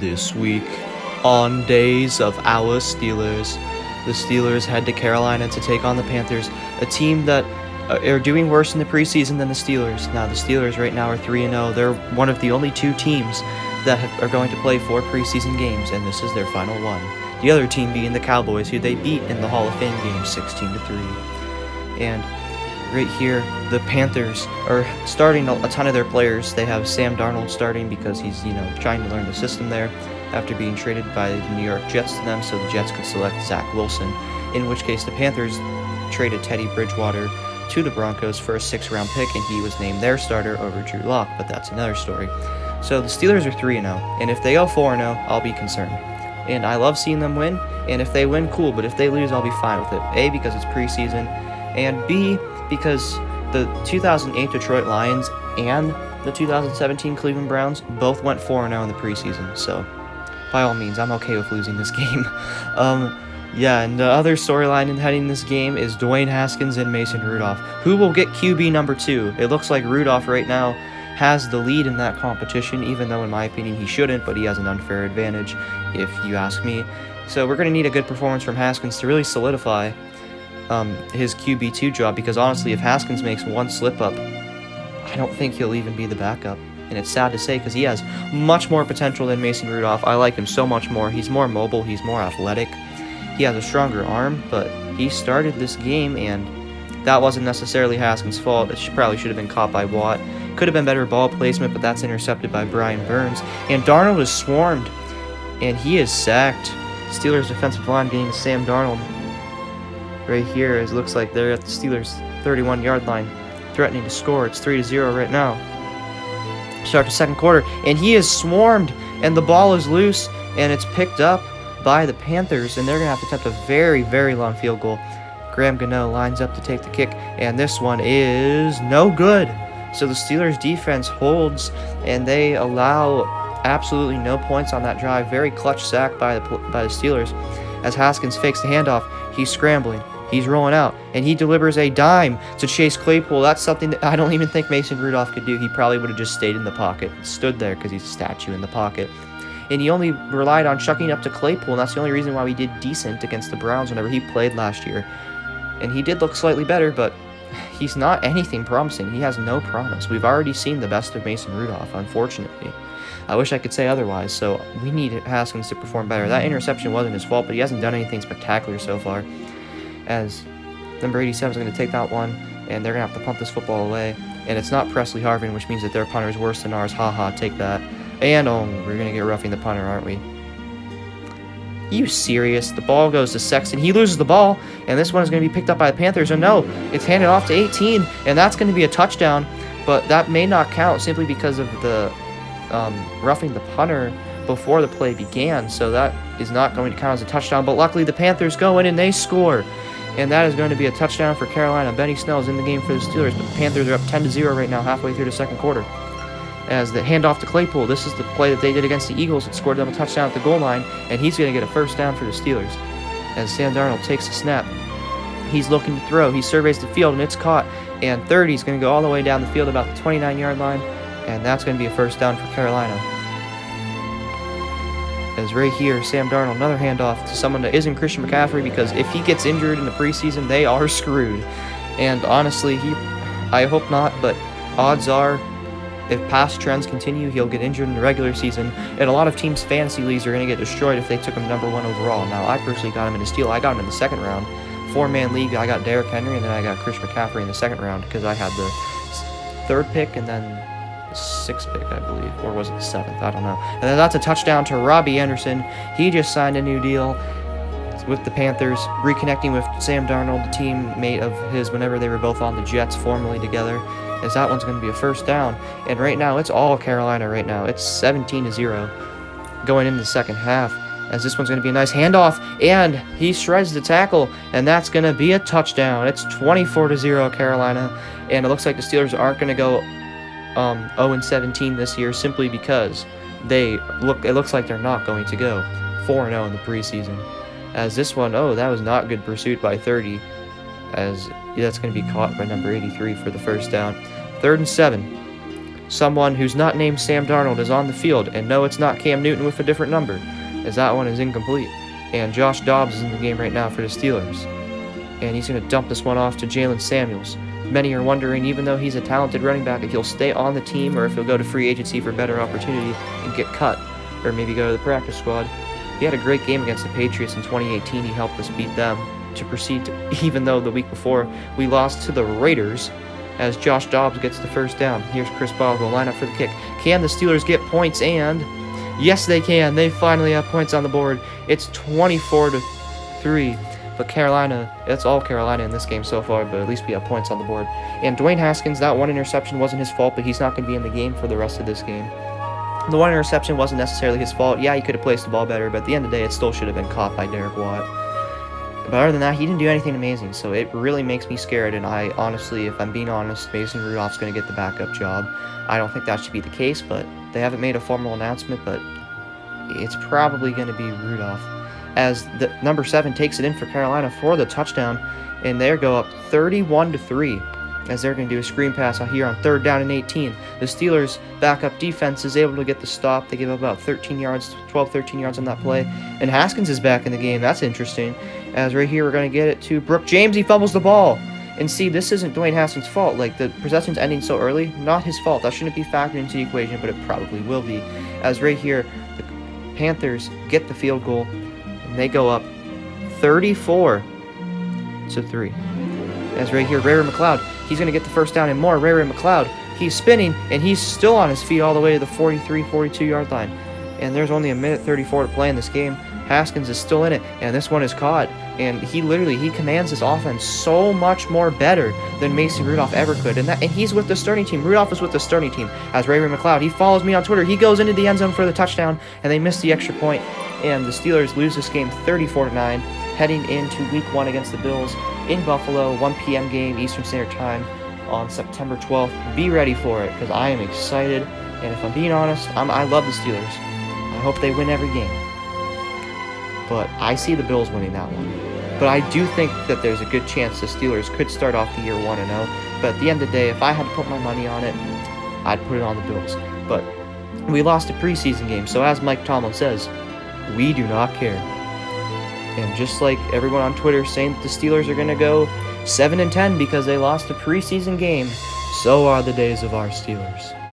This week on Days of Our Steelers, the Steelers head to Carolina to take on the Panthers, a team that are doing worse in the preseason than the Steelers. Now, the Steelers right now are 3-0. They're one of the only two teams that are going to play 4 preseason games, and this is their final one. The other team being the Cowboys, who they beat in the Hall of Fame game 16-3. And right here, the Panthers are starting a ton of their players. They have Sam Darnold starting because he's, trying to learn the system there after being traded by the New York Jets to them so the Jets could select Zach Wilson, in which case the Panthers traded Teddy Bridgewater to the Broncos for a 6th-round pick, and he was named their starter over Drew Lock, but that's another story. So the Steelers are 3-0, and if they go 4-0, I'll be concerned. And I love seeing them win, and if they win, cool, but if they lose, I'll be fine with it. A, because it's preseason, and B, because the 2008 Detroit Lions and the 2017 Cleveland Browns both went 4-0 in the preseason, so by all means, I'm okay with losing this game. And the other storyline in heading this game is Dwayne Haskins and Mason Rudolph. Who will get QB number 2? It looks like Rudolph right now has the lead in that competition, even though in my opinion he shouldn't, but he has an unfair advantage, if you ask me. So we're going to need a good performance from Haskins to really solidify his QB2 job, because honestly, if Haskins makes one slip-up, I don't think he'll even be the backup. And it's sad to say because he has much more potential than Mason Rudolph. I like him so much more. He's more mobile. He's more athletic. He has a stronger arm, but he started this game, and that wasn't necessarily Haskins' fault. It probably should have been caught by Watt. Could have been better ball placement, but that's intercepted by Brian Burns. And Darnold is swarmed, and he is sacked. Steelers defensive line getting to Sam Darnold right here. It looks like they're at the Steelers' 31-yard line, threatening to score. It's 3-0 right now. Start the second quarter, and he is swarmed, and the ball is loose, and it's picked up by the Panthers, and they're going to have to attempt a very, very long field goal. Graham Gano lines up to take the kick, and this one is no good. So the Steelers' defense holds, and they allow absolutely no points on that drive. Very clutch sack by the Steelers. As Haskins fakes the handoff, he's scrambling. He's rolling out, and he delivers a dime to Chase Claypool. That's something that I don't even think Mason Rudolph could do. He probably would have just stayed in the pocket, stood there because he's a statue in the pocket. And he only relied on chucking up to Claypool, and that's the only reason why we did decent against the Browns whenever he played last year. And he did look slightly better, but he's not anything promising. He has no promise. We've already seen the best of Mason Rudolph, unfortunately. I wish I could say otherwise, so we need Haskins to perform better. That interception wasn't his fault, but he hasn't done anything spectacular so far. As number 87 is going to take that one, and they're going to have to punt this football away. And it's not Presley Harvin, which means that their punter is worse than ours. Haha, take that. And, we're going to get roughing the punter, aren't we? You serious? The ball goes to Sexton. He loses the ball, and this one is going to be picked up by the Panthers. Oh, no. It's handed off to 18, and that's going to be a touchdown. But that may not count simply because of the roughing the punter before the play began. So that is not going to count as a touchdown. But luckily, the Panthers go in, and they score. And that is going to be a touchdown for Carolina. Benny Snell's in the game for the Steelers, but the Panthers are up 10-0 right now, halfway through the second quarter. As the handoff to Claypool, this is the play that they did against the Eagles. It scored them a touchdown at the goal line, and he's going to get a first down for the Steelers. As Sam Darnold takes the snap, he's looking to throw. He surveys the field, and it's caught. And 30 is going to go all the way down the field about the 29-yard line, and that's going to be a first down for Carolina. As right here, Sam Darnold, another handoff to someone that isn't Christian McCaffrey, because if he gets injured in the preseason, they are screwed. And honestly, I hope not, but odds are, if past trends continue, he'll get injured in the regular season, and a lot of teams' fantasy leagues are going to get destroyed if they took him number 1 overall. Now, I personally got him in a steal. I got him in the second round. 4-man league, I got Derrick Henry, and then I got Chris McCaffrey in the second round because I had the 3rd pick and then the 6th pick, I believe. Or was it the 7th? I don't know. And then that's a touchdown to Robbie Anderson. He just signed a new deal with the Panthers, reconnecting with Sam Darnold, the teammate of his whenever they were both on the Jets formerly together. As that one's going to be a first down. And right now, it's all Carolina right now. It's 17-0 going into the second half. As this one's going to be a nice handoff, and he shreds the tackle, and that's going to be a touchdown. It's 24-0 Carolina, and it looks like the Steelers aren't going to go 0-17 this year simply because it looks like they're not going to go 4-0 in the preseason. As this one, that was not good pursuit by 30, as that's going to be caught by number 83 for the first down. 3rd and 7. someone who's not named Sam Darnold is on the field, and no, it's not Cam Newton with a different number, as that one is incomplete. And Josh Dobbs is in the game right now for the Steelers, and he's going to dump this one off to Jalen Samuels. Many are wondering, even though he's a talented running back, if he'll stay on the team or if he'll go to free agency for better opportunity and get cut, or maybe go to the practice squad. He had a great game against the Patriots in 2018. He helped us beat them to proceed to, even though the week before we lost to the Raiders, as Josh Dobbs gets the first down. Here's Chris Boswell, line up for the kick. Can the Steelers get points? And yes, they can. They finally have points on the board. It's 24-3. But Carolina, that's all Carolina in this game so far, but at least we have points on the board. And Dwayne Haskins, that one interception wasn't his fault, but he's not going to be in the game for the rest of this game. The one interception wasn't necessarily his fault. Yeah, he could have placed the ball better, but at the end of the day, it still should have been caught by Derek Watt. But other than that, he didn't do anything amazing, so it really makes me scared, and I honestly, if I'm being honest, Mason Rudolph's going to get the backup job. I don't think that should be the case, but they haven't made a formal announcement, but it's probably going to be Rudolph, as the number 7 takes it in for Carolina for the touchdown, and they go up 31-3. As they're going to do a screen pass out here on 3rd down and 18. The Steelers' backup defense is able to get the stop. They give up about 13 yards on that play. And Haskins is back in the game. That's interesting. As right here, we're going to get it to Brooke James. He fumbles the ball. And see, this isn't Dwayne Haskins' fault. Like, the possession's ending so early, not his fault. That shouldn't be factored into the equation, but it probably will be. As right here, the Panthers get the field goal, and they go up 34-3. As right here, Ray McLeod, he's going to get the first down and more. Ray McLeod, he's spinning, and he's still on his feet all the way to the 43, 42-yard line. And there's only a minute 34 to play in this game. Haskins is still in it, and this one is caught. And he commands this offense so much more better than Mason Rudolph ever could. And he's with the starting team. Rudolph is with the starting team. As Ray McLeod, he follows me on Twitter. He goes into the end zone for the touchdown, and they miss the extra point. And the Steelers lose this game 34-9, heading into Week 1 against the Bills in Buffalo, 1 p.m. game, Eastern Standard Time on September 12th. Be ready for it, because I am excited. And if I'm being honest, I love the Steelers. I hope they win every game. But I see the Bills winning that one. But I do think that there's a good chance the Steelers could start off the year 1-0. But at the end of the day, if I had to put my money on it, I'd put it on the Bills. But we lost a preseason game, so as Mike Tomlin says, we do not care. And just like everyone on Twitter saying that the Steelers are going to go 7-10 because they lost a preseason game, so are the days of our Steelers.